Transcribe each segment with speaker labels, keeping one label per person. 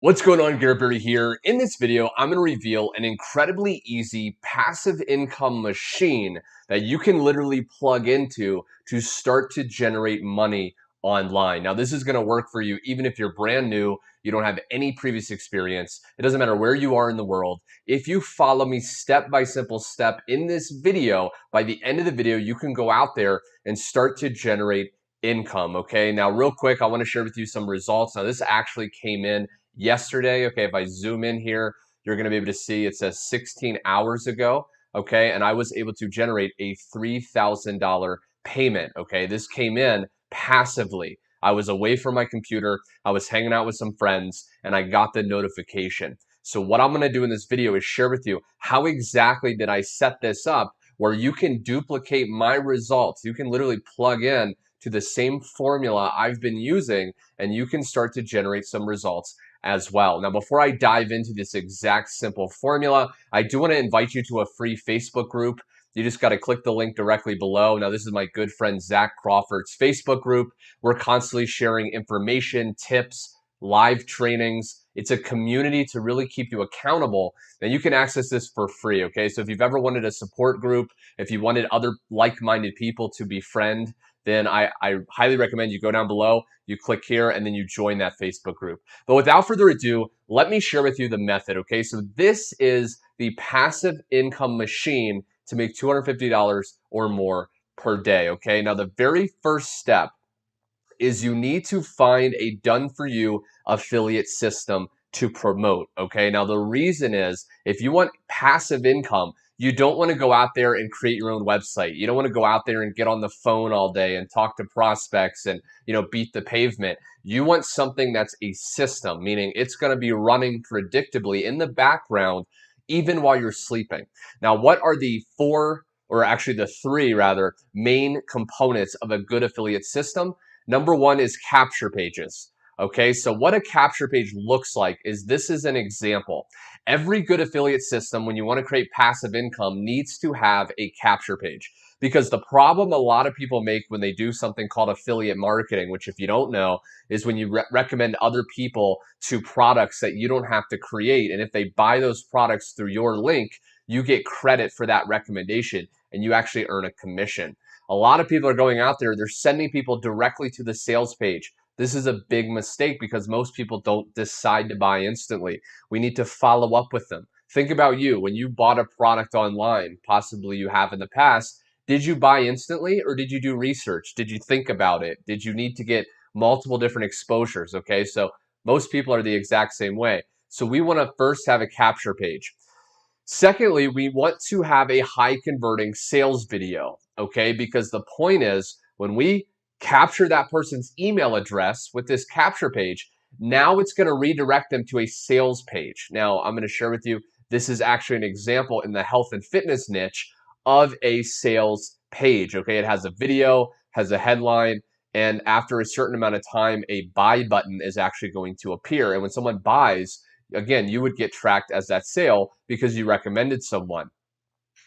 Speaker 1: What's going on, Garrett here. In this video, I'm going to reveal an incredibly easy passive income machine that you can literally plug into to start to generate money online. Now, this is going to work for you even if you're brand new, you don't have any previous experience. It doesn't matter where you are in the world. If you follow me step by simple step in this video, by the end of the video, you can go out there and start to generate income. Okay, now real quick, I want to share with you some results. Now, this actually came in yesterday. Okay, if I zoom in here, you're going to be able to see it says 16 hours ago. Okay, and I was able to generate a $3,000 payment. Okay, this came in passively. I was away from my computer, I was hanging out with some friends, and I got the notification. So what I'm going to do in this video is share with you how exactly did I set this up where you can duplicate my results. You can literally plug in to the same formula I've been using, and you can start to generate some results as well. Now, before I dive into this exact simple formula, I do want to invite you to a free Facebook group. You just got to click the link directly below. Now, this is my good friend Zach Crawford's Facebook group. We're constantly sharing information, tips, live trainings. It's a community to really keep you accountable, and you can access this for free, okay? So if you've ever wanted a support group, if you wanted other like-minded people to befriend, then I highly recommend you go down below, you click here, and then you join that Facebook group. But without further ado, let me share with you the method, okay? So this is the passive income machine to make $250 or more per day, okay? Now, the very first step is you need to find a done-for-you affiliate system to promote, okay? Now, the reason is if you want passive income, you don't want to go out there and create your own website. You don't want to go out there and get on the phone all day and talk to prospects and, beat the pavement. You want something that's a system, meaning it's going to be running predictably in the background even while you're sleeping. Now, what are the three rather, main components of a good affiliate system? Number one is capture pages. Okay, so what a capture page looks like is this is an example. Every good affiliate system, when you want to create passive income, needs to have a capture page. Because the problem a lot of people make when they do something called affiliate marketing, which if you don't know, is when you recommend other people to products that you don't have to create. And if they buy those products through your link, you get credit for that recommendation and you actually earn a commission. A lot of people are going out there, they're sending people directly to the sales page. This is a big mistake because most people don't decide to buy instantly. We need to follow up with them. Think about you. When you bought a product online, possibly you have in the past, did you buy instantly or did you do research? Did you think about it? Did you need to get multiple different exposures? Okay, so most people are the exact same way. So we want to first have a capture page. Secondly, we want to have a high converting sales video, okay? Because the point is when we capture that person's email address with this capture page, now it's going to redirect them to a sales page. Now, I'm going to share with you, this is actually an example in the health and fitness niche of a sales page, okay? It has a video, has a headline, and after a certain amount of time, a buy button is actually going to appear. And when someone buys, again, you would get tracked as that sale because you recommended someone.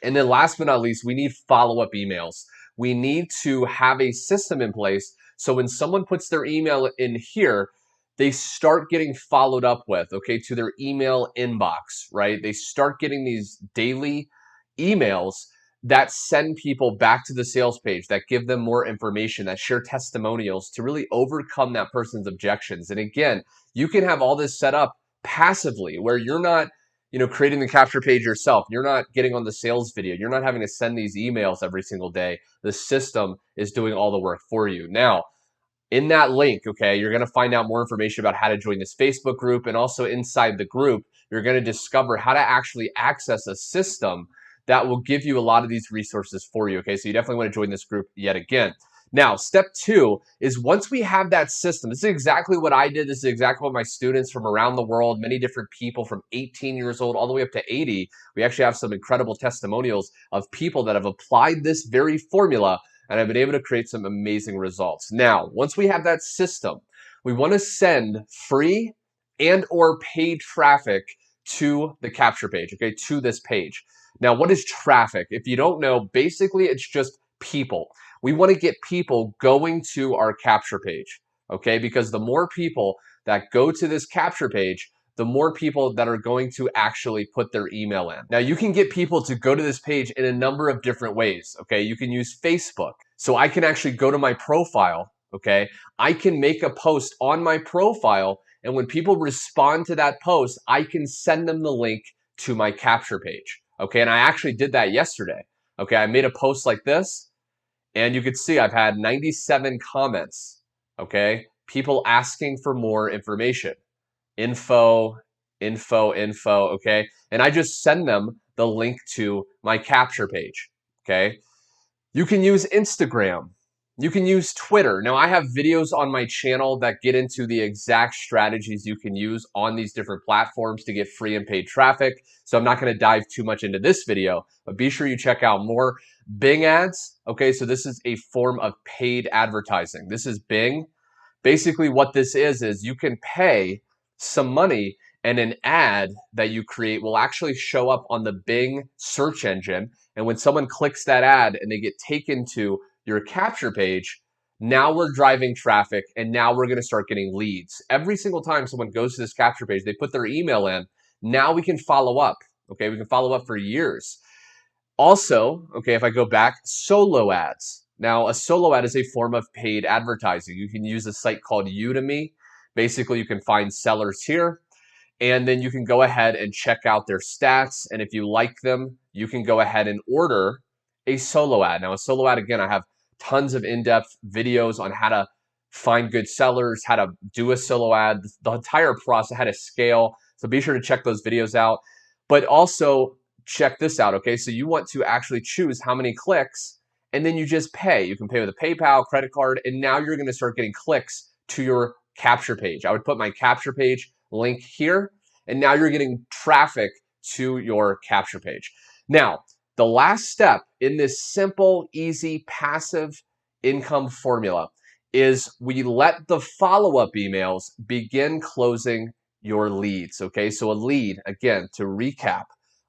Speaker 1: And then last but not least, we need follow-up emails. We need to have a system in place so when someone puts their email in here, they start getting followed up with, okay, to their email inbox, right? They start getting these daily emails that send people back to the sales page, that give them more information, that share testimonials to really overcome that person's objections. And again, you can have all this set up passively where you're not creating the capture page yourself. You're not getting on the sales video. You're not having to send these emails every single day. The system is doing all the work for you. Now, in that link, okay, you're going to find out more information about how to join this Facebook group. And also inside the group, you're going to discover how to actually access a system that will give you a lot of these resources for you. Okay, so you definitely want to join this group yet again. Now, step two is once we have that system, this is exactly what I did. This is exactly what my students from around the world, many different people from 18 years old all the way up to 80. We actually have some incredible testimonials of people that have applied this very formula and have been able to create some amazing results. Now, once we have that system, we want to send free and or paid traffic to the capture page, okay, to this page. Now, what is traffic? If you don't know, basically it's just people. We want to get people going to our capture page, okay? Because the more people that go to this capture page, the more people that are going to actually put their email in. Now, you can get people to go to this page in a number of different ways, okay? You can use Facebook. So I can actually go to my profile, okay? I can make a post on my profile, and when people respond to that post, I can send them the link to my capture page, okay? And I actually did that yesterday, okay? I made a post like this, and you could see I've had 97 comments, okay? People asking for more information. Info, okay? And I just send them the link to my capture page, okay? You can use Instagram. You can use Twitter. Now, I have videos on my channel that get into the exact strategies you can use on these different platforms to get free and paid traffic. So I'm not going to dive too much into this video, but be sure you check out more. Bing ads, okay? So this is a form of paid advertising. This is Bing. Basically, what this is you can pay some money and an ad that you create will actually show up on the Bing search engine. And when someone clicks that ad and they get taken to your capture page, now we're driving traffic and now we're going to start getting leads. Every single time someone goes to this capture page, they put their email in. Now we can follow up. Okay, we can follow up for years. Also, okay, if I go back, solo ads. Now, a solo ad is a form of paid advertising. You can use a site called Udemy. Basically, you can find sellers here, and then you can go ahead and check out their stats. And if you like them, you can go ahead and order a solo ad. Now, a solo ad, again, I have tons of in-depth videos on how to find good sellers, how to do a solo ad, the entire process, how to scale. So be sure to check those videos out. But also, check this out, okay? So you want to actually choose how many clicks, and then you just pay. You can pay with a PayPal, credit card, and now you're gonna start getting clicks to your capture page. I would put my capture page link here, and now you're getting traffic to your capture page. Now, the last step in this simple, easy, passive income formula is we let the follow-up emails begin closing your leads, okay? So a lead, again, to recap,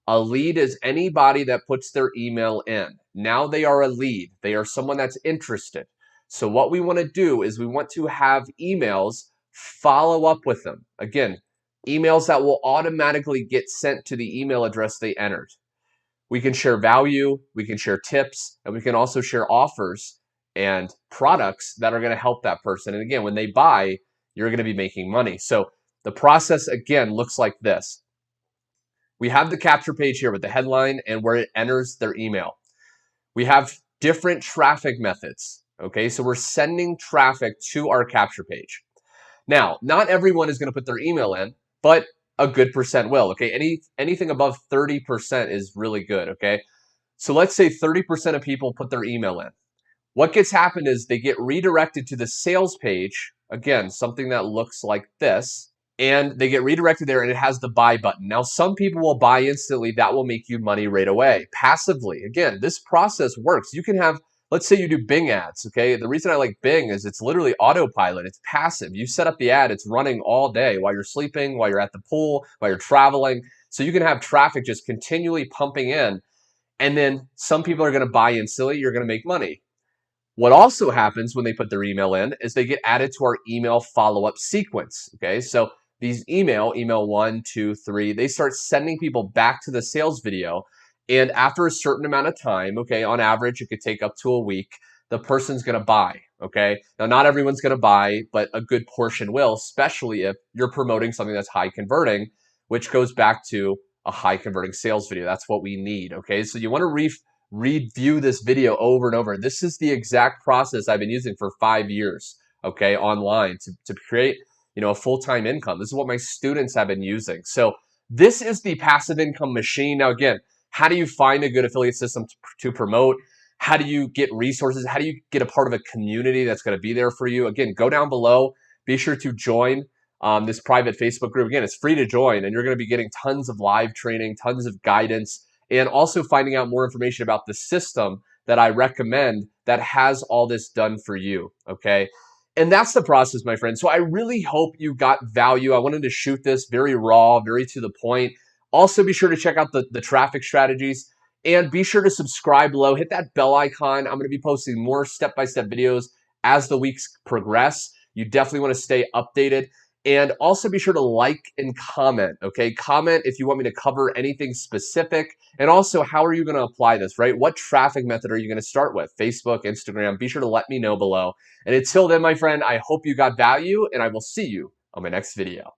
Speaker 1: a lead is anybody that puts their email in. Now they are a lead. They are someone that's interested. So what we want to do is we want to have emails follow up with them. Again, emails that will automatically get sent to the email address they entered. We can share value, we can share tips, and we can also share offers and products that are going to help that person. And again, when they buy, you're going to be making money. So the process, again, looks like this. We have the capture page here with the headline and where it enters their email. We have different traffic methods, okay? So we're sending traffic to our capture page. Now, not everyone is going to put their email in, but a good percent will, okay? Anything above 30% is really good, okay? So let's say 30% of people put their email in. What gets happened is they get redirected to the sales page, again, something that looks like this, and they get redirected there and it has the buy button. Now, some people will buy instantly. That will make you money right away, passively. Again, this process works. You can have, let's say you do Bing ads, okay? The reason I like Bing is it's literally autopilot. It's passive. You set up the ad, it's running all day while you're sleeping, while you're at the pool, while you're traveling. So you can have traffic just continually pumping in, and then some people are going to buy instantly. You're going to make money. What also happens when they put their email in is they get added to our email follow-up sequence, okay? So these email 1, 2, 3, they start sending people back to the sales video. And after a certain amount of time, okay, on average, it could take up to a week, the person's going to buy, okay? Now, not everyone's going to buy, but a good portion will, especially if you're promoting something that's high converting, which goes back to a high converting sales video. That's what we need, okay? So you want to review this video over and over. This is the exact process I've been using for 5 years, okay, online to create, a full-time income. This is what my students have been using. So this is the passive income machine. Now, again, how do you find a good affiliate system to promote? How do you get resources? How do you get a part of a community that's going to be there for you? Again, go down below. Be sure to join this private Facebook group. Again, it's free to join, and you're going to be getting tons of live training, tons of guidance, and also finding out more information about the system that I recommend that has all this done for you, okay? And that's the process, my friend. So I really hope you got value. I wanted to shoot this very raw, very to the point. Also, be sure to check out the traffic strategies, and be sure to subscribe below. Hit that bell icon. I'm going to be posting more step-by-step videos as the weeks progress. You definitely want to stay updated. And also be sure to like and comment, okay? Comment if you want me to cover anything specific. And also, how are you going to apply this, right? What traffic method are you going to start with? Facebook, Instagram? Be sure to let me know below. And until then, my friend, I hope you got value, and I will see you on my next video.